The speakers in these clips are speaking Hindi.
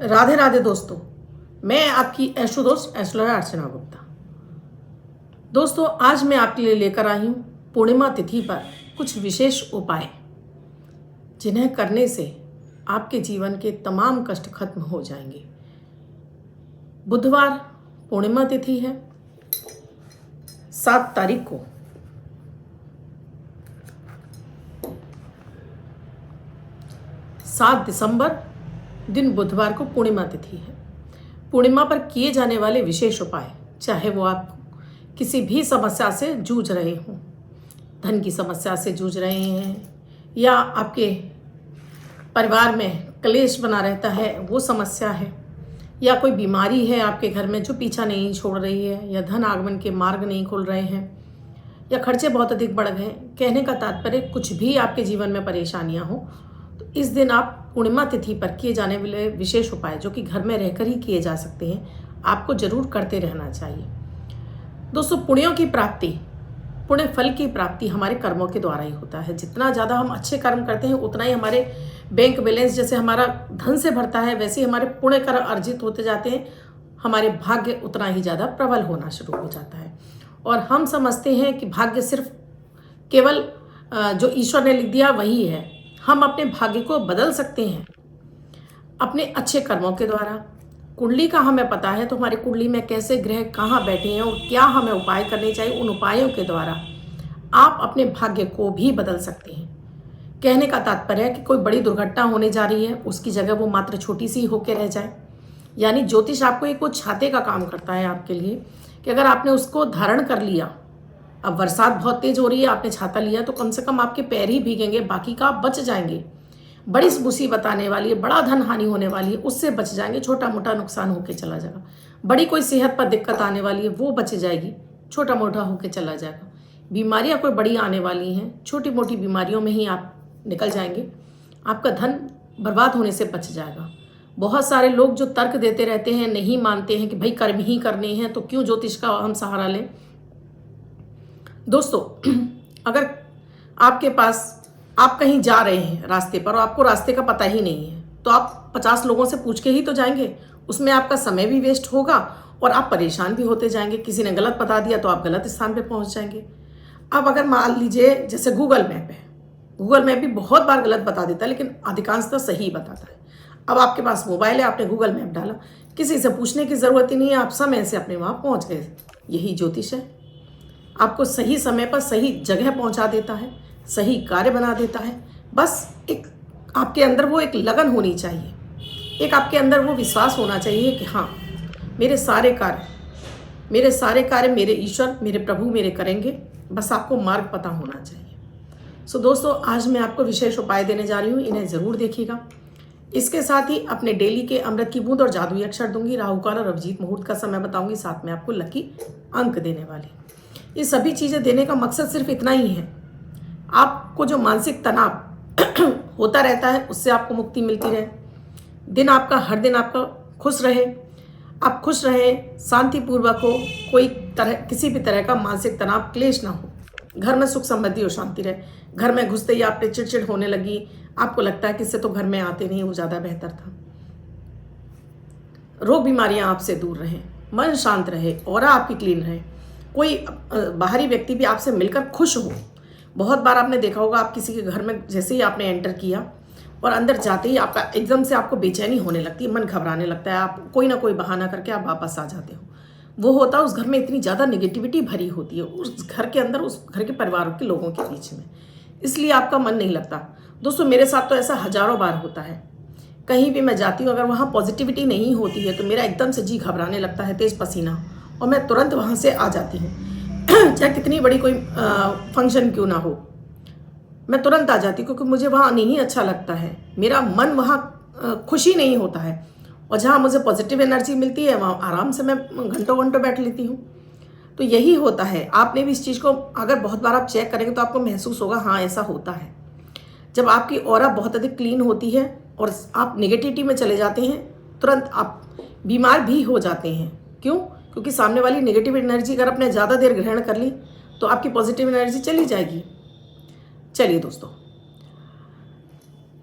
राधे राधे दोस्तों, मैं आपकी एस्ट्रो दोस्त एस्ट्रोलॉजर अर्चना गुप्ता। दोस्तों, आज मैं आपके लिए लेकर आई हूँ पूर्णिमा तिथि पर कुछ विशेष उपाय, जिन्हें करने से आपके जीवन के तमाम कष्ट खत्म हो जाएंगे। बुधवार पूर्णिमा तिथि है, 7 तारीख को। 7 दिसंबर दिन बुधवार को पूर्णिमा तिथि है। पूर्णिमा पर किए जाने वाले विशेष उपाय, चाहे वो आप किसी भी समस्या से जूझ रहे हों, धन की समस्या से जूझ रहे हैं, या आपके परिवार में क्लेश बना रहता है वो समस्या है, या कोई बीमारी है आपके घर में जो पीछा नहीं छोड़ रही है, या धन आगमन के मार्ग नहीं खुल रहे हैं, या खर्चे बहुत अधिक बढ़ गए। कहने का तात्पर्य, कुछ भी आपके जीवन में परेशानियां हो तो इस दिन आप पूर्णिमा तिथि पर किए जाने वाले विशेष उपाय, जो कि घर में रहकर ही किए जा सकते हैं, आपको जरूर करते रहना चाहिए। दोस्तों, पुण्यों की प्राप्ति, पुण्य फल की प्राप्ति हमारे कर्मों के द्वारा ही होता है। जितना ज़्यादा हम अच्छे कर्म करते हैं, उतना ही हमारे बैंक बैलेंस जैसे हमारा धन से भरता है, वैसे ही हमारे पुण्य कर्म अर्जित होते जाते हैं, हमारे भाग्य उतना ही ज़्यादा प्रबल होना शुरू हो जाता है। और हम समझते हैं कि भाग्य सिर्फ केवल जो ईश्वर ने लिख दिया वही है। हम अपने भाग्य को बदल सकते हैं अपने अच्छे कर्मों के द्वारा। कुंडली का हमें पता है तो हमारी कुंडली में कैसे ग्रह कहाँ बैठे हैं और क्या हमें उपाय करने चाहिए, उन उपायों के द्वारा आप अपने भाग्य को भी बदल सकते हैं। कहने का तात्पर्य है कि कोई बड़ी दुर्घटना होने जा रही है, उसकी जगह वो मात्र छोटी सी होकर रह जाए। यानी ज्योतिष आपको एक वो छाते का काम करता है आपके लिए, कि अगर आपने उसको धारण कर लिया, अब बरसात बहुत तेज हो रही है, आपने छाता लिया तो कम से कम आपके पैर ही भीगेंगे, बाकी का आप बच जाएंगे। बड़ी मुसीबत आने वाली है, बड़ा धन हानि होने वाली है, उससे बच जाएंगे, छोटा मोटा नुकसान होके चला जाएगा। बड़ी कोई सेहत पर दिक्कत आने वाली है, वो बच जाएगी, छोटा मोटा होके चला जाएगा। बीमारियां कोई बड़ी आने वाली हैं, छोटी मोटी बीमारियों में ही आप निकल जाएंगे। आपका धन बर्बाद होने से बच जाएगा। बहुत सारे लोग जो तर्क देते रहते हैं, नहीं मानते हैं कि भाई कर्म ही करने हैं, तो क्यों ज्योतिष का हम सहारा लें। दोस्तों, अगर आपके पास, आप कहीं जा रहे हैं रास्ते पर और आपको रास्ते का पता ही नहीं है, तो आप 50 लोगों से पूछ के ही तो जाएंगे। उसमें आपका समय भी वेस्ट होगा और आप परेशान भी होते जाएंगे। किसी ने गलत बता दिया तो आप गलत स्थान पे पहुंच जाएंगे। अब अगर मान लीजिए जैसे गूगल मैप है, गूगल मैप भी बहुत बार गलत बता देता है, लेकिन अधिकांशतः सही बताता है। अब आपके पास मोबाइल है, आपने गूगल मैप डाला, किसी से पूछने की ज़रूरत ही नहीं है, आप समय से अपने वहाँ पहुँच गए। यही ज्योतिष है, आपको सही समय पर सही जगह पहुंचा देता है, सही कार्य बना देता है। बस एक आपके अंदर वो एक लगन होनी चाहिए, एक आपके अंदर वो विश्वास होना चाहिए कि हाँ, मेरे सारे कार्य मेरे ईश्वर, मेरे प्रभु मेरे करेंगे। बस आपको मार्ग पता होना चाहिए। सो दोस्तों, आज मैं आपको विशेष उपाय देने जा रही हूँ, इन्हें ज़रूर देखिएगा। इसके साथ ही अपने डेली के अमृत की बूंद और जादुई अक्षर दूंगी, राहु काल और अभिजीत मुहूर्त का समय बताऊंगी, साथ में आपको लकी अंक देने वाली। ये सभी चीज़ें देने का मकसद सिर्फ इतना ही है, आपको जो मानसिक तनाव होता रहता है उससे आपको मुक्ति मिलती रहे, दिन आपका हर दिन आपका खुश रहे, आप खुश रहें, शांतिपूर्वक हो, कोई किसी भी तरह का मानसिक तनाव क्लेश ना हो, घर में सुख समृद्धि और शांति रहे। घर में घुसते ही आप पे चिड़चिड़ होने लगी, आपको लगता है कि इससे तो घर में आते नहीं, वो ज़्यादा बेहतर था। रोग बीमारियां आपसे दूर रहें, मन शांत रहे, ऑरा आपकी क्लीन रहे, कोई बाहरी व्यक्ति भी आपसे मिलकर खुश हो। बहुत बार आपने देखा होगा, आप किसी के घर में जैसे ही आपने एंटर किया और अंदर जाते ही आपका एकदम से आपको बेचैनी होने लगती है, मन घबराने लगता है, आप कोई ना कोई बहाना करके आप वापस आ जाते हो। वो होता है उस घर में इतनी ज़्यादा निगेटिविटी भरी होती है उस घर के अंदर, उस घर के परिवार के लोगों के बीच में, इसलिए आपका मन नहीं लगता। दोस्तों, मेरे साथ तो ऐसा हजारों बार होता है। कहीं भी मैं जाती हूँ, अगर वहाँ पॉजिटिविटी नहीं होती है तो मेरा एकदम से जी घबराने लगता है, तेज़ पसीना, और मैं तुरंत वहाँ से आ जाती हूँ। चाहे कितनी बड़ी कोई फंक्शन क्यों ना हो, मैं तुरंत आ जाती हूँ, क्योंकि मुझे वहाँ नहीं अच्छा लगता है, मेरा मन वहाँ खुशी नहीं होता है। और जहाँ मुझे पॉजिटिव एनर्जी मिलती है वहाँ आराम से मैं घंटों घंटों बैठ लेती हूँ। तो यही होता है, आपने भी इस चीज़ को अगर बहुत बार आप चेक करेंगे तो आपको महसूस होगा, हाँ ऐसा होता है। जब आपकी ऑरा बहुत अधिक क्लीन होती है और आप नेगेटिविटी में चले जाते हैं, तुरंत आप बीमार भी हो जाते हैं। क्यों? क्योंकि सामने वाली नेगेटिव एनर्जी अगर आपने ज़्यादा देर ग्रहण कर ली तो आपकी पॉजिटिव एनर्जी चली जाएगी। चलिए दोस्तों,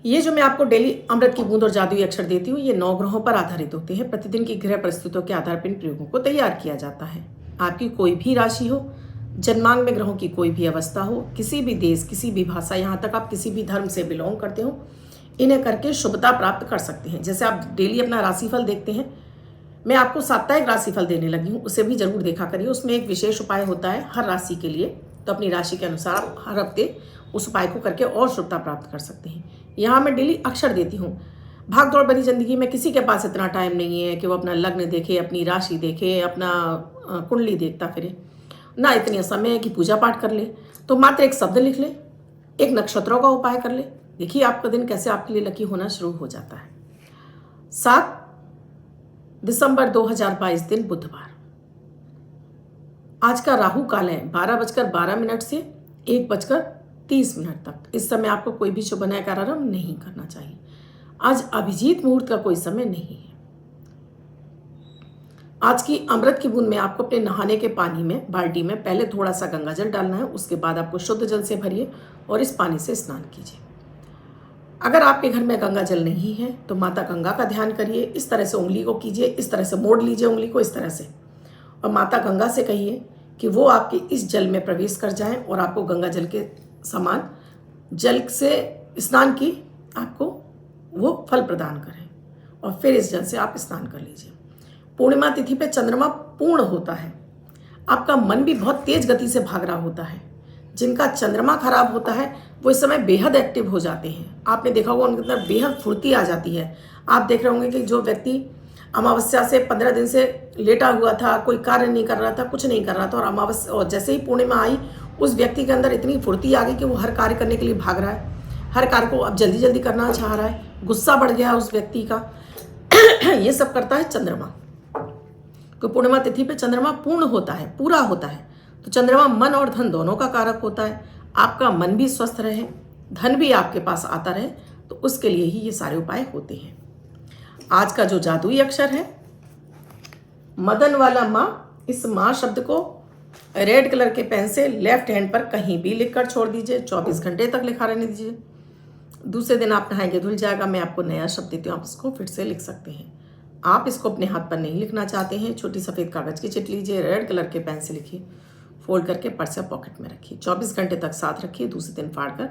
ये जो मैं आपको डेली अमृत की बूंद और जादुई अक्षर देती हूँ, ये 9 ग्रहों पर आधारित होते हैं। प्रतिदिन की ग्रह परिस्थितियों के आधार पर इन प्रयोगों को तैयार किया जाता है। आपकी कोई भी राशि हो, जन्मांग में ग्रहों की कोई भी अवस्था हो, किसी भी देश, किसी भी भाषा, यहाँ तक आप किसी भी धर्म से बिलोंग करते हो, इन्हें करके शुभता प्राप्त कर सकते हैं। जैसे आप डेली अपना राशिफल देखते हैं, मैं आपको साप्ताहिक राशिफल देने लगी हूँ, उसे भी जरूर देखा करिए। उसमें एक विशेष उपाय होता है हर राशि के लिए, तो अपनी राशि के अनुसार हर हफ्ते उस उपाय को करके और शुभता प्राप्त कर सकते हैं। यहाँ मैं डेली अक्षर देती हूँ। भाग दौड़ भरी जिंदगी में किसी के पास इतना टाइम नहीं है कि वो अपना लग्न देखे, अपनी राशि देखे, अपना कुंडली देखता फिरे, ना इतनी समय है कि पूजा पाठ कर ले। तो मात्र एक शब्द लिख ले, एक नक्षत्रों का उपाय कर ले, देखिए आपका दिन कैसे आपके लिए लकी होना शुरू हो जाता है। 7 दिसंबर 2022 दिन बुधवार। आज का राहु काल है 12:12 से 1:30 तक। इस समय आपको कोई भी शुभ नया कार्यारंभ नहीं करना चाहिए। आज अभिजीत मुहूर्त का कोई समय नहीं है। आज की अमृत की बूंद में आपको अपने नहाने के पानी में, बाल्टी में पहले थोड़ा सा गंगा जल डालना है। उसके बाद आपको शुद्ध जल से भरिए और इस पानी से स्नान कीजिए। अगर आपके घर में गंगा जल नहीं है तो माता गंगा का ध्यान करिए। इस तरह से उंगली को कीजिए, इस तरह से मोड़ लीजिए उंगली को इस तरह से, और माता गंगा से कहिए कि वो आपके इस जल में प्रवेश कर जाएं और आपको गंगा जल के समान जल से स्नान की आपको वो फल प्रदान करें, और फिर इस जल से आप स्नान कर लीजिए। पूर्णिमा तिथि पे चंद्रमा पूर्ण होता है। आपका मन भी बहुत तेज गति से भाग रहा होता है। जिनका चंद्रमा खराब होता है वो इस समय बेहद एक्टिव हो जाते हैं। आपने देखा होगा उनके अंदर बेहद फुर्ती आ जाती है। आप देख रहे होंगे कि जो व्यक्ति अमावस्या से 15 दिन से लेटा हुआ था, कोई कार्य नहीं कर रहा था, कुछ नहीं कर रहा था, और अमावस्या और जैसे ही पूर्णिमा आई उस व्यक्ति के अंदर इतनी फुर्ती आ गई कि वो हर कार्य करने के लिए भाग रहा है, हर कार्य को अब जल्दी जल्दी करना चाह रहा है, गुस्सा बढ़ गया उस व्यक्ति का। ये सब करता है चंद्रमा। तो पूर्णिमा तिथि पे चंद्रमा पूर्ण होता है, पूरा होता है। तो चंद्रमा मन और धन दोनों का कारक होता है। आपका मन भी स्वस्थ रहे, धन भी आपके पास आता रहे, तो उसके लिए ही ये सारे उपाय होते हैं। आज का जो जादुई अक्षर है मदन वाला माँ, इस माँ शब्द को रेड कलर के पेन से लेफ्ट हैंड पर कहीं भी लिखकर छोड़ दीजिए। 24 घंटे तक लिखा रहने दीजिए। दूसरे दिन आप नहाएंगे धुल जाएगा। मैं आपको नया शब्द देती हूँ, आप इसको फिर से लिख सकते हैं। आप इसको अपने हाथ पर नहीं लिखना चाहते हैं, छोटी सफ़ेद कागज़ की चिट लीजिए, रेड कलर के पेन से लिखिए, फोल्ड करके पर्स या पॉकेट में रखिए। 24 घंटे तक साथ रखिए। दूसरे दिन फाड़ कर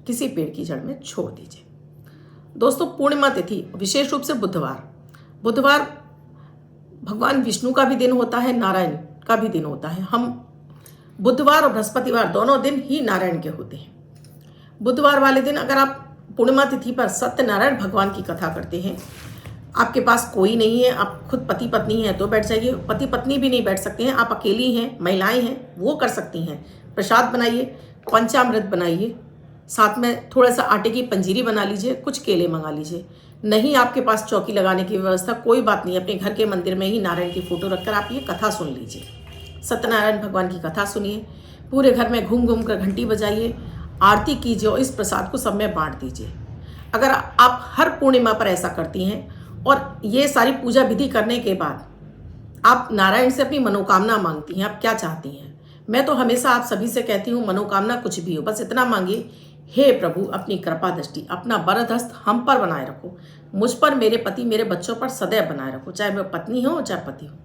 किसी पेड़ की जड़ में छोड़ दीजिए। दोस्तों, पूर्णिमा तिथि विशेष रूप से बुधवार भगवान विष्णु का भी दिन होता है, नारायण का भी दिन होता है। हम बुधवार और बृहस्पतिवार दोनों दिन ही नारायण के होते हैं। बुधवार वाले दिन अगर आप पूर्णिमा तिथि पर सत्यनारायण भगवान की कथा करते हैं, आपके पास कोई नहीं है, आप खुद पति पत्नी हैं तो बैठ जाइए, पति पत्नी भी नहीं बैठ सकते हैं, आप अकेली हैं, महिलाएं हैं, वो कर सकती हैं। प्रसाद बनाइए, पंचामृत बनाइए, साथ में थोड़ा सा आटे की पंजीरी बना लीजिए, कुछ केले मंगा लीजिए। नहीं आपके पास चौकी लगाने की व्यवस्था, कोई बात नहीं, अपने घर के मंदिर में ही नारायण की फोटो रखकर आप ये कथा सुन लीजिए। सत्यनारायण भगवान की कथा सुनिए, पूरे घर में घूम घूम कर घंटी बजाइए, आरती कीजिए और इस प्रसाद को सब में बांट दीजिए। अगर आप हर पूर्णिमा पर ऐसा करती हैं और ये सारी पूजा विधि करने के बाद आप नारायण से अपनी मनोकामना मांगती हैं, आप क्या चाहती हैं, मैं तो हमेशा आप सभी से कहती हूँ मनोकामना कुछ भी हो, बस इतना मांगिए, हे प्रभु अपनी कृपा दृष्टि, अपना वरद हस्त हम पर बनाए रखो, मुझ पर, मेरे पति, मेरे बच्चों पर सदैव बनाए रखो, चाहे मैं पत्नी हो चाहे पति हो।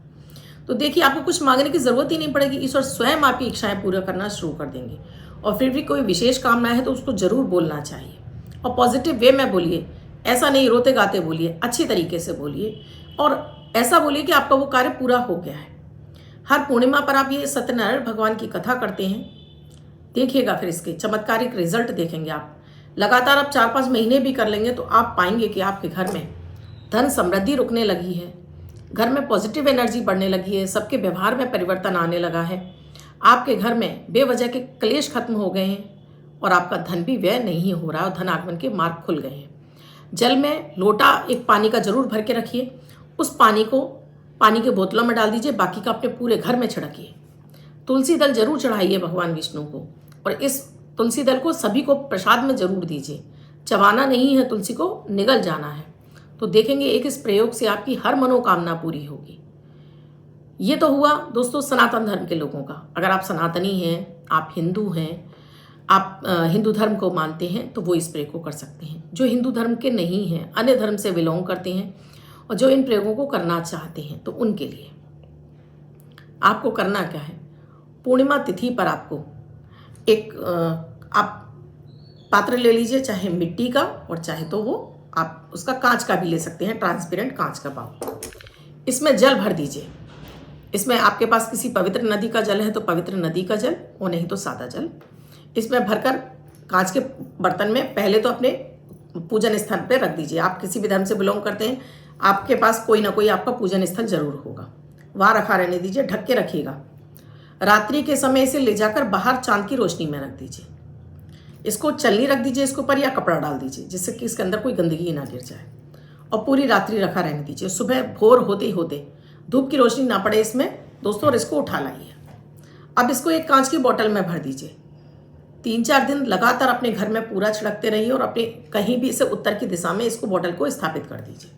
तो देखिए आपको कुछ मांगने की जरूरत ही नहीं पड़ेगी, ईश्वर स्वयं आपकी इच्छाएं पूरा करना शुरू कर देंगे। और फिर भी कोई विशेष कामना है तो उसको जरूर बोलना चाहिए, और पॉजिटिव वे में बोलिए, ऐसा नहीं रोते गाते बोलिए, अच्छी तरीके से बोलिए, और ऐसा बोलिए कि आपका वो कार्य पूरा हो गया है। हर पूर्णिमा पर आप ये सत्यनारायण भगवान की कथा करते हैं, देखिएगा फिर इसके चमत्कारिक रिजल्ट देखेंगे आप। लगातार आप 4-5 महीने भी कर लेंगे तो आप पाएंगे कि आपके घर में धन समृद्धि रुकने लगी है, घर में पॉजिटिव एनर्जी बढ़ने लगी है, सबके व्यवहार में परिवर्तन आने लगा है, आपके घर में बेवजह के क्लेश खत्म हो गए हैं और आपका धन भी व्यय नहीं हो रहा और धन आगमन के मार्ग खुल गए हैं। जल में लोटा एक पानी का जरूर भर के रखिए, उस पानी को पानी के बोतलों में डाल दीजिए, बाकी का अपने पूरे घर में छिड़किए। तुलसी दल जरूर चढ़ाइए भगवान विष्णु को, और इस तुलसी दल को सभी को प्रसाद में जरूर दीजिए। चबाना नहीं है, तुलसी को निगल जाना है। तो देखेंगे एक इस प्रयोग से आपकी हर मनोकामना पूरी होगी। ये तो हुआ दोस्तों सनातन धर्म के लोगों का। अगर आप सनातनी हैं, आप हिंदू हैं, आप हिंदू धर्म को मानते हैं तो वो इस प्रयोग को कर सकते हैं। जो हिंदू धर्म के नहीं हैं, अन्य धर्म से बिलोंग करते हैं और जो इन प्रयोगों को करना चाहते हैं, तो उनके लिए आपको करना क्या है, पूर्णिमा तिथि पर आपको एक आप पात्र ले लीजिए, चाहे मिट्टी का और चाहे तो वो आप उसका कांच का भी ले सकते हैं, ट्रांसपेरेंट कांच का बाउल। इसमें जल भर दीजिए। इसमें आपके पास किसी पवित्र नदी का जल है तो पवित्र नदी का जल, और नहीं तो सादा जल। इसमें भरकर कांच के बर्तन में पहले तो अपने पूजन स्थान पर रख दीजिए। आप किसी भी धर्म से बिलोंग करते हैं, आपके पास कोई ना कोई आपका पूजन स्थल जरूर होगा, वहाँ रखा रहने दीजिए, ढक के रखिएगा। रात्रि के समय इसे ले जाकर बाहर चांद की रोशनी में रख दीजिए। इसको चलनी रख दीजिए इसके ऊपर, या कपड़ा डाल दीजिए जिससे कि इसके अंदर कोई गंदगी ना गिर जाए, और पूरी रात्रि रखा रहने दीजिए। सुबह भोर होते ही होते धूप की रोशनी ना पड़े इसमें दोस्तों, और इसको उठा लाइए। अब इसको एक कांच की बोतल में भर दीजिए। 3-4 दिन लगातार अपने घर में पूरा छिड़कते रहिए, और अपने कहीं भी इसे उत्तर की दिशा में इसको बोतल को स्थापित कर दीजिए,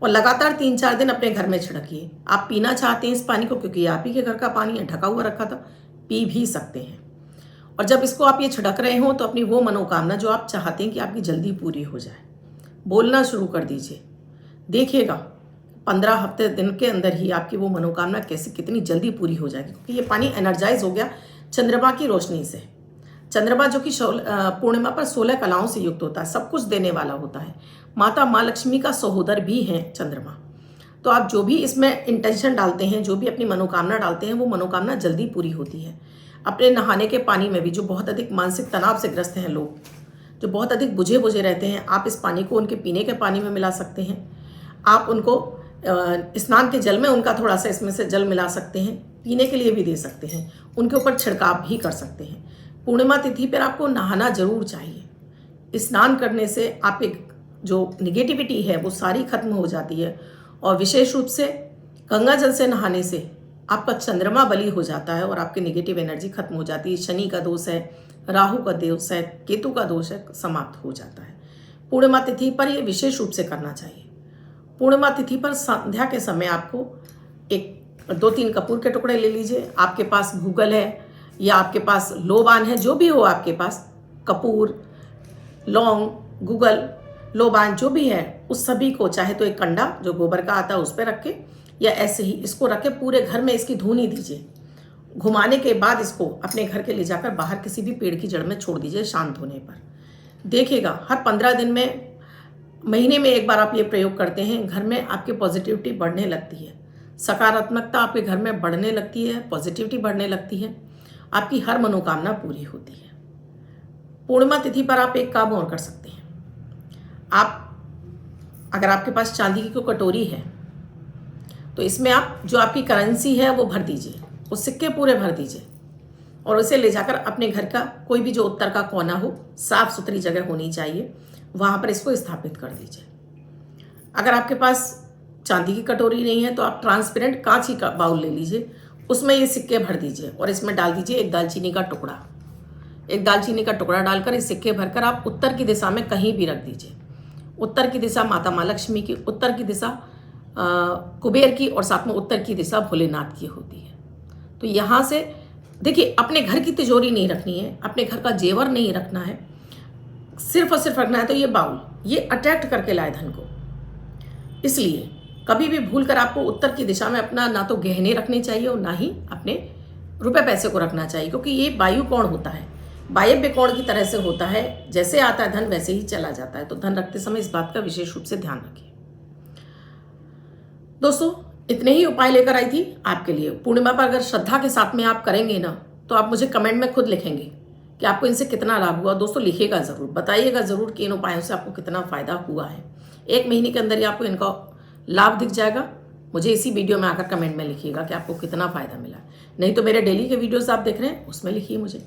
और लगातार 3-4 दिन अपने घर में छिड़किए। आप पीना चाहते हैं इस पानी को, क्योंकि आप ही के घर का पानी है, ढका हुआ रखा था, पी भी सकते हैं। और जब इसको आप ये छिड़क रहे हो तो अपनी वो मनोकामना जो आप चाहते हैं कि आपकी जल्दी पूरी हो जाए, बोलना शुरू कर दीजिए। देखिएगा 15 हफ्ते दिन के अंदर ही आपकी वो मनोकामना कैसे कितनी जल्दी पूरी हो जाएगी, क्योंकि ये पानी एनर्जाइज हो गया चंद्रमा की रोशनी से। चंद्रमा जो कि पूर्णिमा पर 16 कलाओं से युक्त होता है, सब कुछ देने वाला होता है। माता माँ लक्ष्मी का सहोदर भी है चंद्रमा। तो आप जो भी इसमें इंटेंशन डालते हैं, जो भी अपनी मनोकामना डालते हैं, वो मनोकामना जल्दी पूरी होती है। अपने नहाने के पानी में भी जो बहुत अधिक मानसिक तनाव से ग्रस्त हैं लोग, जो बहुत अधिक बुझे बुझे रहते हैं, आप इस पानी को उनके पीने के पानी में मिला सकते हैं। आप उनको स्नान के जल में उनका थोड़ा सा इसमें से जल मिला सकते हैं, पीने के लिए भी दे सकते हैं, उनके ऊपर छिड़काव भी कर सकते हैं। पूर्णिमा तिथि पर आपको नहाना जरूर चाहिए। स्नान करने से आप एक जो निगेटिविटी है वो सारी खत्म हो जाती है, और विशेष रूप से गंगा जल से नहाने से आपका चंद्रमा बली हो जाता है और आपकी निगेटिव एनर्जी खत्म हो जाती है। शनि का दोष है, राहु का दोष है, केतु का दोष है, समाप्त हो जाता है। पूर्णिमा तिथि पर यह विशेष रूप से करना चाहिए। पूर्णिमा तिथि पर संध्या के समय आपको 2-3 कपूर के टुकड़े ले लीजिए। आपके पास गूगल है या आपके पास लोबान है, जो भी हो आपके पास, कपूर, लौंग, गूगल, लोबान जो भी है, उस सभी को चाहे तो एक कंडा जो गोबर का आता है उस पर रख के, या ऐसे ही इसको रख के पूरे घर में इसकी धूनी दीजिए। घुमाने के बाद इसको अपने घर के ले जाकर बाहर किसी भी पेड़ की जड़ में छोड़ दीजिए शांत होने पर। देखिएगा हर 15 दिन में, महीने में एक बार आप ये प्रयोग करते हैं, घर में आपकी पॉजिटिविटी बढ़ने लगती है, सकारात्मकता आपके घर में बढ़ने लगती है, पॉजिटिविटी बढ़ने लगती है, आपकी हर मनोकामना पूरी होती है। पूर्णिमा तिथि पर आप एक काम और कर सकते हैं। आप अगर आपके पास चांदी की कोई कटोरी है तो इसमें आप जो आपकी करेंसी है वो भर दीजिए, वो सिक्के पूरे भर दीजिए, और उसे ले जाकर अपने घर का कोई भी जो उत्तर का कोना हो, साफ सुथरी जगह होनी चाहिए, वहाँ पर इसको स्थापित कर दीजिए। अगर आपके पास चांदी की कटोरी नहीं है तो आप ट्रांसपेरेंट कांच की बाउल ले लीजिए, उसमें ये सिक्के भर दीजिए, और इसमें डाल दीजिए एक दालचीनी का टुकड़ा। एक दालचीनी का टुकड़ा डालकर इस सिक्के भरकर आप उत्तर की दिशा में कहीं भी रख दीजिए। उत्तर की दिशा माता माँ लक्ष्मी की, उत्तर की दिशा कुबेर की, और साथ में उत्तर की दिशा भोलेनाथ की होती है। तो यहाँ से देखिए, अपने घर की तिजोरी नहीं रखनी है, अपने घर का जेवर नहीं रखना है, सिर्फ और सिर्फ रखना है तो ये बाउल, ये अट्रैक्ट करके लाए धन को। इसलिए कभी भी भूल कर आपको उत्तर की दिशा में अपना ना तो गहने रखने चाहिए और ना ही अपने रुपए पैसे को रखना चाहिए, क्योंकि ये वायु कोण होता है, वायव्य कोण की तरह से होता है। जैसे आता है धन वैसे ही चला जाता है। तो धन रखते समय इस बात का विशेष रूप से ध्यान रखिए। दोस्तों, इतने ही उपाय लेकर आई थी आपके लिए। पूर्णिमा पर अगर श्रद्धा के साथ में आप करेंगे ना, तो आप मुझे कमेंट में खुद लिखेंगे कि आपको इनसे कितना लाभ हुआ। दोस्तों लिखिएगा ज़रूर, बताइएगा ज़रूर कि इन उपायों से आपको कितना फ़ायदा हुआ है। 1 महीने के अंदर ही आपको इनका लाभ दिख जाएगा। मुझे इसी वीडियो में आकर कमेंट में लिखिएगा कि आपको कितना फ़ायदा मिला। नहीं तो मेरे डेली के वीडियोस आप देख रहे हैं उसमें लिखिए मुझे।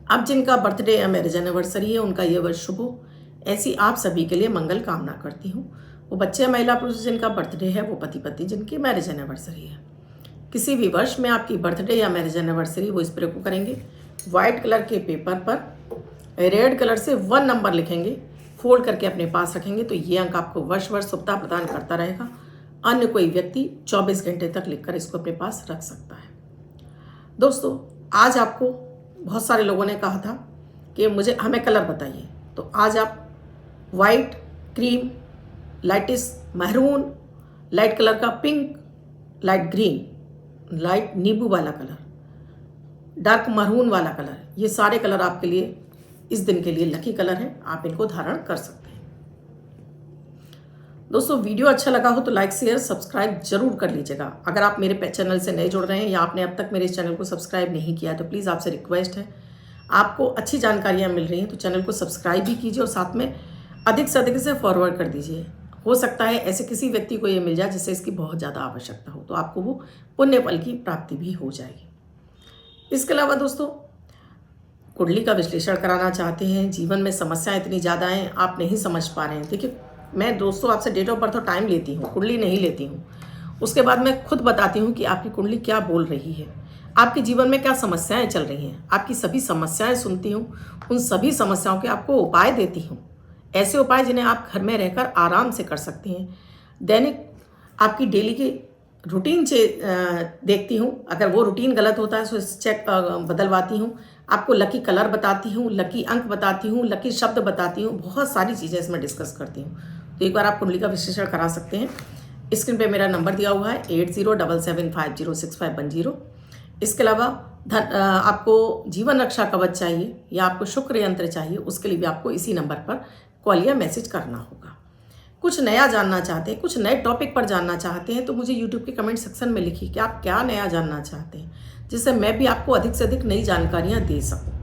अब जिनका बर्थडे या मैरिज एनिवर्सरी है उनका ये वर्ष शुभ हो, ऐसी आप सभी के लिए मंगल कामना करती हूँ। वो बच्चे महिला पुरुष जिनका बर्थडे है, वो पति पत्नी जिनकी मैरिज एनिवर्सरी है, किसी भी वर्ष में आपकी बर्थडे या मैरिज एनिवर्सरी, वो इस प्रयोग को करेंगे। वाइट कलर के पेपर पर रेड कलर से 1 नंबर लिखेंगे, फोल्ड करके अपने पास रखेंगे, तो ये अंक आपको वर्ष वर्ष शुभता प्रदान करता रहेगा। अन्य कोई व्यक्ति 24 घंटे तक लिखकर इसको अपने पास रख सकता है। दोस्तों आज आपको बहुत सारे लोगों ने कहा था कि मुझे हमें कलर बताइए, तो आज आप white, cream, lightish maroon, light colour का पिंक, लाइट ग्रीन, लाइट नींबू वाला कलर, डार्क मरून वाला कलर, ये सारे कलर आपके लिए इस दिन के लिए लकी कलर हैं। आप इनको धारण कर सकते हैं। दोस्तों, वीडियो अच्छा लगा हो तो लाइक, शेयर, सब्सक्राइब जरूर कर लीजिएगा। अगर आप मेरे चैनल से नए जुड़ रहे हैं या आपने अब तक मेरे इस चैनल को सब्सक्राइब नहीं किया तो प्लीज़ आपसे रिक्वेस्ट है, आपको अच्छी जानकारियाँ मिल रही हैं तो चैनल को सब्सक्राइब भी कीजिए और साथ में अधिक से अधिक इसे फॉरवर्ड कर दीजिए। हो सकता है ऐसे किसी व्यक्ति को ये मिल जाए जिससे इसकी बहुत ज़्यादा आवश्यकता हो, तो आपको वो पुण्य फल की प्राप्ति भी हो जाएगी। इसके अलावा दोस्तों, कुंडली का विश्लेषण कराना चाहते हैं, जीवन में समस्याएं इतनी ज़्यादा हैं आप नहीं समझ पा रहे हैं। देखिए, मैं दोस्तों आपसे डेट ऑफ बर्थ और टाइम लेती हूँ, कुंडली नहीं लेती हूँ। उसके बाद मैं खुद बताती हूँ कि आपकी कुंडली क्या बोल रही है, आपके जीवन में क्या समस्याएं चल रही हैं। आपकी सभी समस्याएं सुनती हूँ, उन सभी समस्याओं के आपको उपाय देती हूँ, ऐसे उपाय जिन्हें आप घर में रहकर आराम से कर सकते हैं। दैनिक आपकी डेली की रूटीन देखती हूँ, अगर वो रूटीन गलत होता है तो चेक बदलवाती हूँ। आपको लकी कलर बताती हूँ, लकी अंक बताती हूँ, लकी शब्द बताती हूँ, बहुत सारी चीज़ें इसमें डिस्कस करती हूँ। तो एक बार आप कुंडली का विश्लेषण करा सकते हैं। स्क्रीन पे मेरा नंबर दिया हुआ है 8077506510। इसके अलावा आपको जीवन रक्षा कवच चाहिए या आपको शुक्र यंत्र चाहिए, उसके लिए भी आपको इसी नंबर पर कॉल या मैसेज करना होगा। कुछ नया जानना चाहते हैं, कुछ नए टॉपिक पर जानना चाहते हैं तो मुझे यूट्यूब के कमेंट सेक्शन में लिखिए कि आप क्या नया जानना चाहते हैं, जिससे मैं भी आपको अधिक से अधिक नई जानकारियाँ दे सकूँ।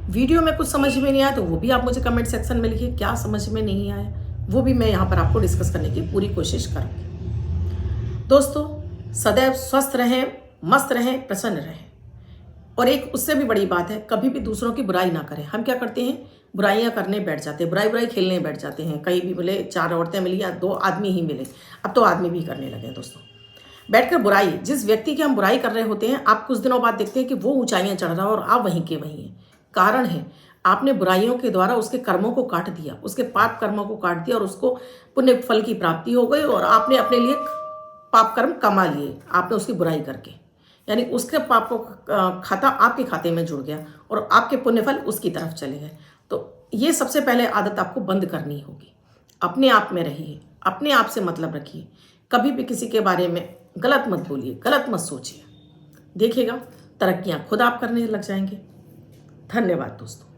वीडियो में कुछ समझ में नहीं आया तो वो भी आप मुझे कमेंट सेक्शन में लिखिए, क्या समझ में नहीं आया वो भी मैं यहाँ पर आपको डिस्कस करने की पूरी कोशिश करूँगी। दोस्तों, सदैव स्वस्थ रहें, मस्त रहें, प्रसन्न रहें। और एक उससे भी बड़ी बात है, कभी भी दूसरों की बुराई ना करें। हम क्या करते हैं, बुराइयां करने बैठ जाते हैं, बुराई खेलने बैठ जाते हैं। कहीं भी मिले, 4 औरतें मिली या 2 आदमी ही मिले, अब तो आदमी भी करने लगे हैं। दोस्तों, बैठकर बुराई, जिस व्यक्ति की हम बुराई कर रहे होते हैं, आप कुछ दिनों बाद देखते हैं कि वो ऊंचाइयां चढ़ रहा है और आप वहीं के वहीं हैं। कारण है, आपने बुराइयों के द्वारा उसके कर्मों को काट दिया, उसके पाप कर्मों को काट दिया और उसको पुण्य फल की प्राप्ति हो गई और आपने अपने लिए पाप कर्म कमा लिए, आपने उसकी बुराई करके। यानी उसके पाप को खाता आपके खाते में जुड़ गया और आपके पुण्य फल उसकी तरफ चले गए। तो ये सबसे पहले आदत आपको बंद करनी होगी। अपने आप में रहिए, अपने आप से मतलब रखिए, कभी भी किसी के बारे में गलत मत बोलिए, गलत मत सोचिए। देखिएगा तरक्कियां खुद आप करने लग जाएंगे। धन्यवाद दोस्तों।